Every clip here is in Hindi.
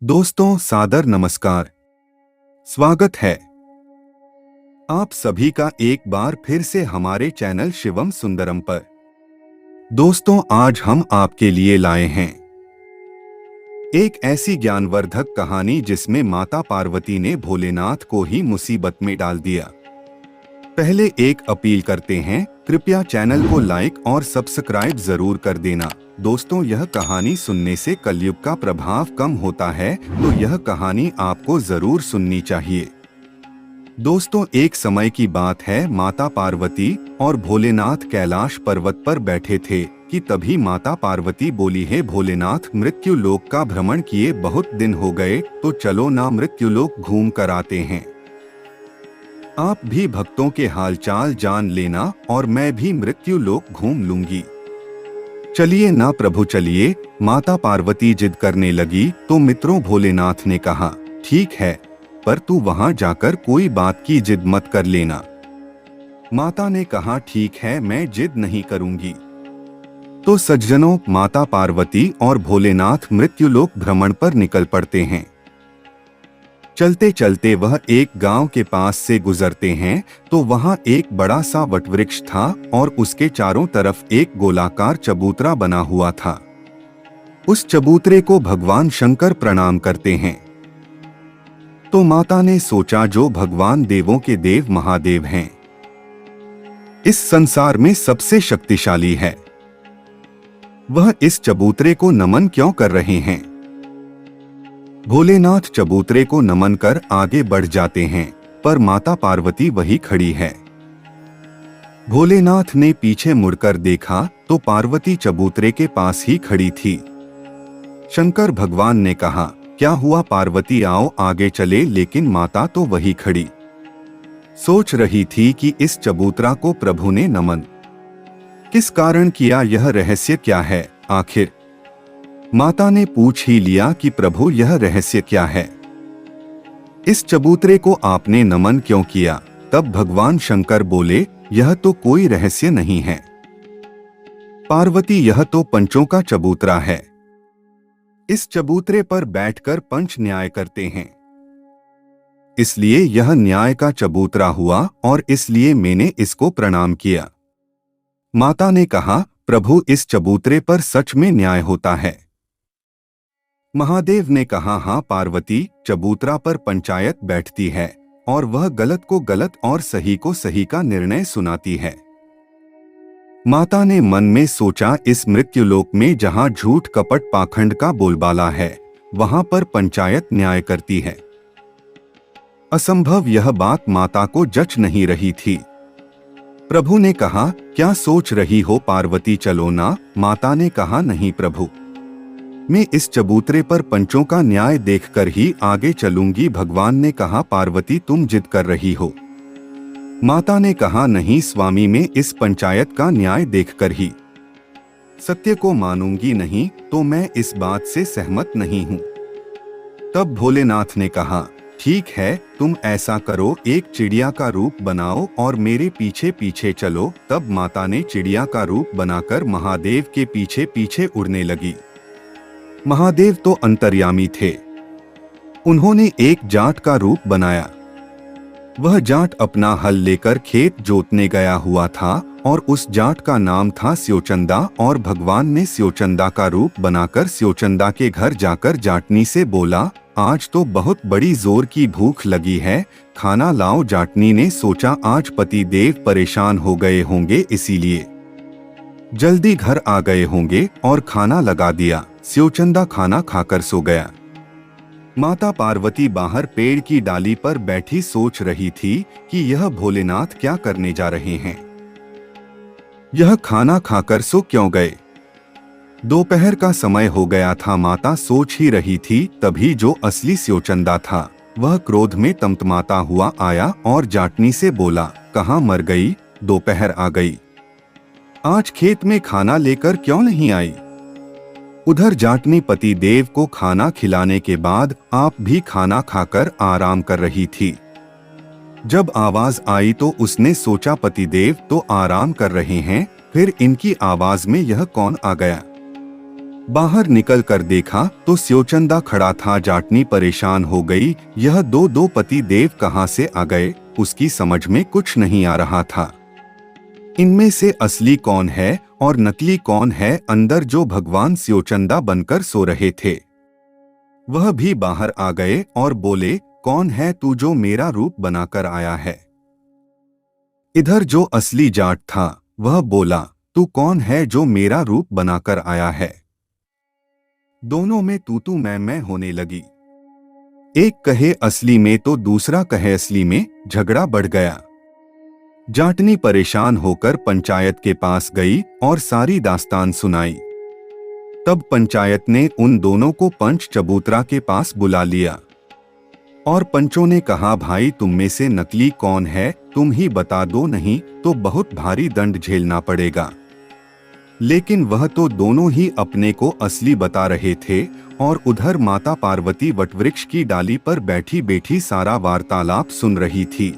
दोस्तों सादर नमस्कार। स्वागत है आप सभी का एक बार फिर से हमारे चैनल शिवम सुंदरम पर। दोस्तों आज हम आपके लिए लाए हैं एक ऐसी ज्ञानवर्धक कहानी जिसमें माता पार्वती ने भोलेनाथ को ही मुसीबत में डाल दिया। पहले एक अपील करते हैं, कृपया चैनल को लाइक और सब्सक्राइब जरूर कर देना। दोस्तों यह कहानी सुनने से कलयुग का प्रभाव कम होता है, तो यह कहानी आपको जरूर सुननी चाहिए। दोस्तों एक समय की बात है, माता पार्वती और भोलेनाथ कैलाश पर्वत पर बैठे थे कि तभी माता पार्वती बोली, है भोलेनाथ, मृत्यु लोक का भ्रमण किए बहुत दिन हो गए, तो चलो ना मृत्यु लोक घूम कर आते हैं। आप भी भक्तों के हालचाल जान लेना और मैं भी मृत्यु लोक घूम लूंगी। चलिए ना प्रभु चलिए। माता पार्वती जिद करने लगी तो मित्रों भोलेनाथ ने कहा, ठीक है, पर तू वहां जाकर कोई बात की जिद मत कर लेना। माता ने कहा, ठीक है, मैं जिद नहीं करूंगी। तो सज्जनों, माता पार्वती और भोलेनाथ मृत्युलोक भ्रमण पर निकल पड़ते हैं। चलते चलते वह एक गांव के पास से गुजरते हैं तो वहां एक बड़ा सा वटवृक्ष था और उसके चारों तरफ एक गोलाकार चबूतरा बना हुआ था। उस चबूतरे को भगवान शंकर प्रणाम करते हैं। तो माता ने सोचा, जो भगवान देवों के देव महादेव हैं, इस संसार में सबसे शक्तिशाली है, वह इस चबूतरे को नमन क्यों कर रहे हैं। भोलेनाथ चबूतरे को नमन कर आगे बढ़ जाते हैं, पर माता पार्वती वही खड़ी है। भोलेनाथ ने पीछे मुड़कर देखा तो पार्वती चबूतरे के पास ही खड़ी थी। शंकर भगवान ने कहा, क्या हुआ पार्वती, आओ आगे चले, लेकिन माता तो वही खड़ी सोच रही थी कि इस चबूतरा को प्रभु ने नमन किस कारण किया, यह रहस्य क्या है आखिर। माता ने पूछ ही लिया कि प्रभु यह रहस्य क्या है, इस चबूतरे को आपने नमन क्यों किया। तब भगवान शंकर बोले, यह तो कोई रहस्य नहीं है पार्वती, यह तो पंचों का चबूतरा है। इस चबूतरे पर बैठकर पंच न्याय करते हैं, इसलिए यह न्याय का चबूतरा हुआ और इसलिए मैंने इसको प्रणाम किया। माता ने कहा, प्रभु इस चबूतरे पर सच में न्याय होता है। महादेव ने कहा, हाँ पार्वती, चबूतरा पर पंचायत बैठती है और वह गलत को गलत और सही को सही का निर्णय सुनाती है। माता ने मन में सोचा, इस मृत्युलोक में जहाँ झूठ कपट पाखंड का बोलबाला है, वहां पर पंचायत न्याय करती है। असंभव यह बात माता को जच नहीं रही थी। प्रभु ने कहा, क्या सोच रही हो पार्वती, चलो ना। माता ने कहा, नहीं प्रभु, मैं इस चबूतरे पर पंचों का न्याय देखकर ही आगे चलूंगी। भगवान ने कहा, पार्वती तुम जिद कर रही हो। माता ने कहा, नहीं स्वामी, मैं इस पंचायत का न्याय देखकर ही सत्य को मानूंगी, नहीं तो मैं इस बात से सहमत नहीं हूं। तब भोलेनाथ ने कहा, ठीक है, तुम ऐसा करो, एक चिड़िया का रूप बनाओ और मेरे पीछे पीछे चलो। तब माता ने चिड़िया का रूप बनाकर महादेव के पीछे पीछे उड़ने लगी। महादेव तो अंतर्यामी थे, उन्होंने एक जाट का रूप बनाया। वह जाट अपना हल लेकर खेत जोतने गया हुआ था और उस जाट का नाम था स्योचंदा, और भगवान ने स्योचंदा का रूप बनाकर स्योचंदा के घर जाकर जाटनी से बोला, आज तो बहुत बड़ी जोर की भूख लगी है, खाना लाओ। जाटनी ने सोचा, आज पति देव परेशान हो गए होंगे, इसीलिए जल्दी घर आ गए होंगे और खाना लगा दिया। स्योचंदा खाना खाकर सो गया। माता पार्वती बाहर पेड़ की डाली पर बैठी सोच रही थी कि यह भोलेनाथ क्या करने जा रहे हैं, यह खाना खाकर सो क्यों गए। दोपहर का समय हो गया था, माता सोच ही रही थी, तभी जो असली स्योचंदा था वह क्रोध में तमतमाता हुआ आया और जाटनी से बोला, कहाँ मर गई, दोपहर आ गई, आज खेत में खाना लेकर क्यों नहीं आई। उधर जाटनी पति देव को खाना खिलाने के बाद आप भी खाना खाकर आराम कर रही थी। जब आवाज आई तो उसने सोचा, पति देव तो आराम कर रहे हैं, फिर इनकी आवाज में यह कौन आ गया। बाहर निकल कर देखा तो स्योचंदा खड़ा था। जाटनी परेशान हो गई, यह दो पति देव कहाँ से आ गए, उसकी समझ में कुछ नहीं आ रहा था। इनमें से असली कौन है और नकली कौन है? अंदर जो भगवान स्योचंदा बनकर सो रहे थे वह भी बाहर आ गए और बोले, कौन है तू जो मेरा रूप बनाकर आया है? इधर जो असली जाट था वह बोला, तू कौन है जो मेरा रूप बनाकर आया है? दोनों में तू मैं होने लगी। एक कहे असली में तो दूसरा कहे असली में, झगड़ा बढ़ गया। जाटनी परेशान होकर पंचायत के पास गई और सारी दास्तान सुनाई। तब पंचायत ने उन दोनों को पंच चबूतरा के पास बुला लिया और पंचों ने कहा, भाई तुम में से नकली कौन है, तुम ही बता दो, नहीं तो बहुत भारी दंड झेलना पड़ेगा। लेकिन वह तो दोनों ही अपने को असली बता रहे थे और उधर माता पार्वती वटवृक्ष की डाली पर बैठी बैठी सारा वार्तालाप सुन रही थी।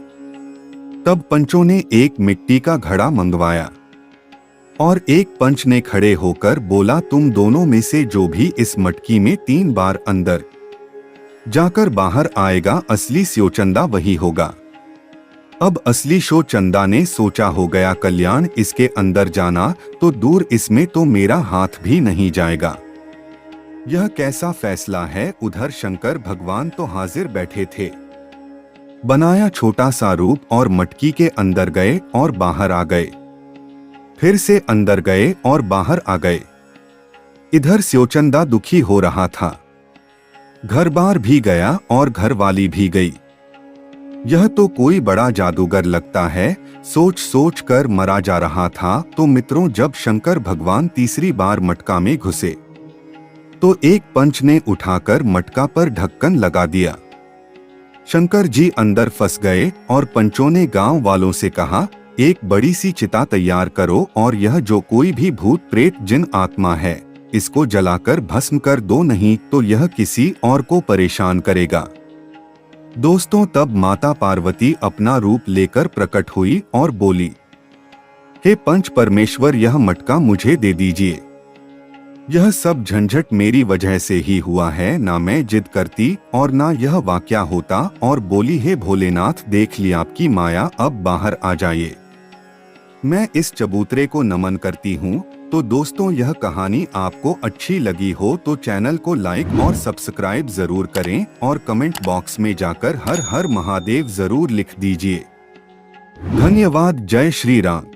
तब पंचों ने एक मिट्टी का घड़ा मंगवाया और एक पंच ने खड़े होकर बोला, तुम दोनों में से जो भी इस मटकी में 3 बार अंदर जाकर बाहर आएगा, असली स्योचंदा वही होगा। अब असली स्योचंदा ने सोचा, हो गया कल्याण, इसके अंदर जाना तो दूर, इसमें तो मेरा हाथ भी नहीं जाएगा। यह कैसा फैसला है? उधर शंकर भगवान तो हाजिर बैठे थे। बनाया छोटा सा रूप और मटकी के अंदर गए और बाहर आ गए, फिर से अंदर गए और बाहर आ गए। इधर स्योचंदा दुखी हो रहा था। घर बार भी गया और घरवाली भी गई। यह तो कोई बड़ा जादूगर लगता है, सोच सोच कर मरा जा रहा था। तो मित्रों, जब शंकर भगवान तीसरी बार मटका में घुसे तो एक पंच ने उठाकर मटका पर ढक्कन लगा दिया। शंकर जी अंदर फंस गए और पंचों ने गांव वालों से कहा, एक बड़ी सी चिता तैयार करो और यह जो कोई भी भूत प्रेत जिन आत्मा है इसको जलाकर भस्म कर दो, नहीं तो यह किसी और को परेशान करेगा। दोस्तों, तब माता पार्वती अपना रूप लेकर प्रकट हुई और बोली, हे पंच परमेश्वर, यह मटका मुझे दे दीजिए। यह सब झंझट मेरी वजह से ही हुआ है, ना मैं जिद करती और ना यह वाकया होता। और बोली, हे भोलेनाथ, देख ली आपकी माया, अब बाहर आ जाइए। मैं इस चबूतरे को नमन करती हूँ। तो दोस्तों, यह कहानी आपको अच्छी लगी हो तो चैनल को लाइक और सब्सक्राइब जरूर करें और कमेंट बॉक्स में जाकर हर हर महादेव जरूर लिख दीजिए। धन्यवाद। जय श्री राम।